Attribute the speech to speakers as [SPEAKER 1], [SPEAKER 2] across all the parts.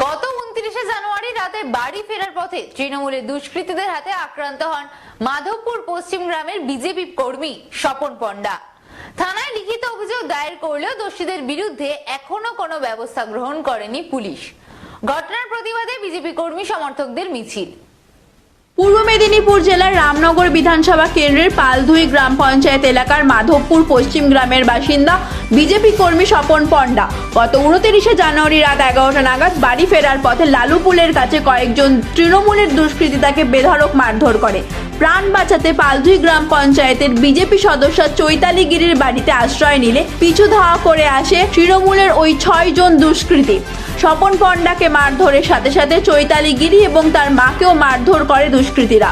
[SPEAKER 1] গত 29শে জানুয়ারি রাতে বাড়ি ফেরার পথে তৃণমূলের দুষ্কৃতীদের হাতে আক্রান্ত হন মাধবপুর পশ্চিম গ্রামের বিজেপি কর্মী স্বপন পণ্ডা। থানায় লিখিত অভিযোগ দায়ের করলেও দোষীদের বিরুদ্ধে এখনো কোনো ব্যবস্থা গ্রহণ করেনি পুলিশ। ঘটনার প্রতিবাদে বিজেপি কর্মী সমর্থকদের মিছিল।
[SPEAKER 2] পূর্ব মেদিনীপুর জেলার রামনগর বিধানসভা কেন্দ্রের পালধুই গ্রাম পঞ্চায়েত এলাকার মাধবপুর পশ্চিম গ্রামের বাসিন্দা বিজেপি কর্মী স্বপন পণ্ডা গত 29শে জানুয়ারি রাত 11টা নাগাদ বাড়ি ফেরার পথে লালুপুলের কাছে কয়েকজন তৃণমূলের দুষ্কৃতী তাকে বেধড়ক মারধর করে। প্রাণ বাঁচাতে পালধুই গ্রাম পঞ্চায়েতের বিজেপি সদস্য চৈতালি গিরির বাড়িতে আশ্রয় নিলে পিছু ধাওয়া করে আসে তৃণমূলের ওই 6 জন দুষ্কৃতী। স্বপন পণ্ডাকে মারধরের সাথে সাথে চৈতালি গিরি এবং তার মাকেও মারধর করে দুষ্কৃতীরা।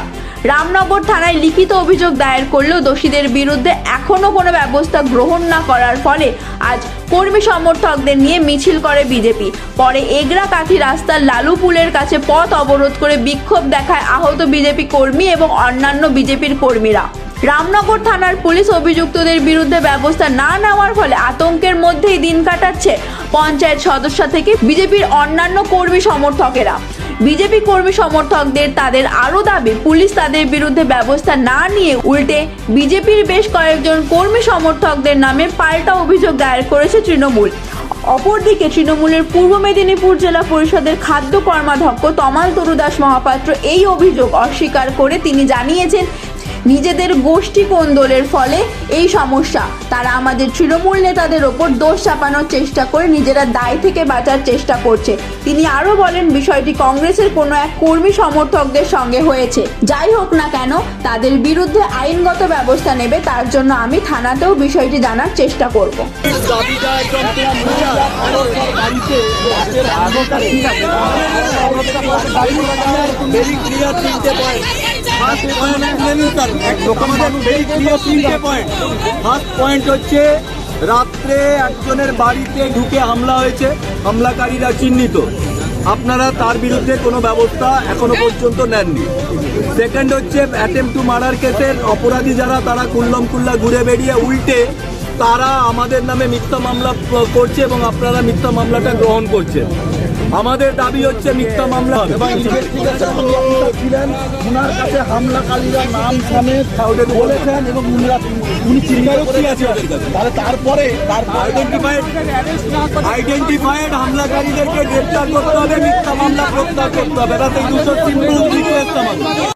[SPEAKER 2] রামনগর থানায় লিখিত অভিযোগ দায়ের করলেও দোষীদের বিরুদ্ধে এখনো কোনো ব্যবস্থা গ্রহণ না করার ফলে আজ কর্মী সমর্থকদের নিয়ে মিছিল করে বিজেপি। পরে এগরাকাঠি রাস্তার লালুপুলের কাছে পথ অবরোধ করে বিক্ষোভ দেখায় আহত বিজেপি কর্মী এবং অন্যান্য বিজেপির কর্মীরা। রামনগর থানার পুলিশ অভিযুক্তদের বিরুদ্ধে ব্যবস্থা না নেওয়ার ফলে আতঙ্কের মধ্যেই দিন কাটাচ্ছে পঞ্চায়েত সদস্য থেকে বিজেপির অন্যান্য কর্মী সমর্থকেরা। বিজেপি কর্মী সমর্থকদের তাদের আরও দাবি পুলিশ তাদের বিরুদ্ধে ব্যবস্থা না নিয়ে উল্টে বিজেপির বেশ কয়েকজন কর্মী সমর্থকদের নামে পাল্টা অভিযোগ দায়ের করেছে তৃণমূল। অপরদিকে তৃণমূলের পূর্ব মেদিনীপুর জেলা পরিষদের খাদ্য কর্মাধ্যক্ষ তমাল তরু দাস মহাপাত্র এই অভিযোগ অস্বীকার করে তিনি জানিয়েছেন, নিজেদের গোষ্ঠী কোন্দলের ফলে এই সমস্যা। তারা আমাদের তৃণমূল নেতাদের ওপর দোষ চাপানোর চেষ্টা করে নিজেরা দায় থেকে বাঁচার চেষ্টা করছে। তিনি আরও বলেন, বিষয়টি কংগ্রেসের কোনো এক কর্মী সমর্থকদের সঙ্গে হয়েছে। যাই হোক না কেন, তাদের বিরুদ্ধে আইনগত ব্যবস্থা নেবে, তার জন্য আমি থানাতেও বিষয়টি জানার চেষ্টা করব।
[SPEAKER 3] ফার্স্ট পয়েন্ট হচ্ছে, রাত্রে একজনের বাড়িতে ঢুকে হামলা হয়েছে, হামলাকারীরা চিহ্নিত, আপনারা তার বিরুদ্ধে কোনো ব্যবস্থা এখনো পর্যন্ত নেননি। সেকেন্ড হচ্ছে, অ্যাটেম্প টু মার্ডার কেসের অপরাধী যারা, তারা কুল্লম কুল্লা ঘুরে বেরিয়ে উল্টে তারা আমাদের নামে মিথ্যা মামলা করছে এবং আপনারা মিথ্যা মামলাটা গ্রহণ করছেন। আমাদের দাবি হচ্ছে মিথ্যা মামলা এবং ছিলেন ওনার কাছে হামলাকারীরা নাম সমেত বলেছেন এবং উনি চিন্তারক্ষী আছে তাহলে তারপরে আইডেন্টিফাইড হামলাকারীদেরকে গ্রেপ্তার করতে হবে, মিথ্যা মামলা প্রত্যাহার করতে হবে। তাতে 203 রিকোয়েস্ট আমাদের।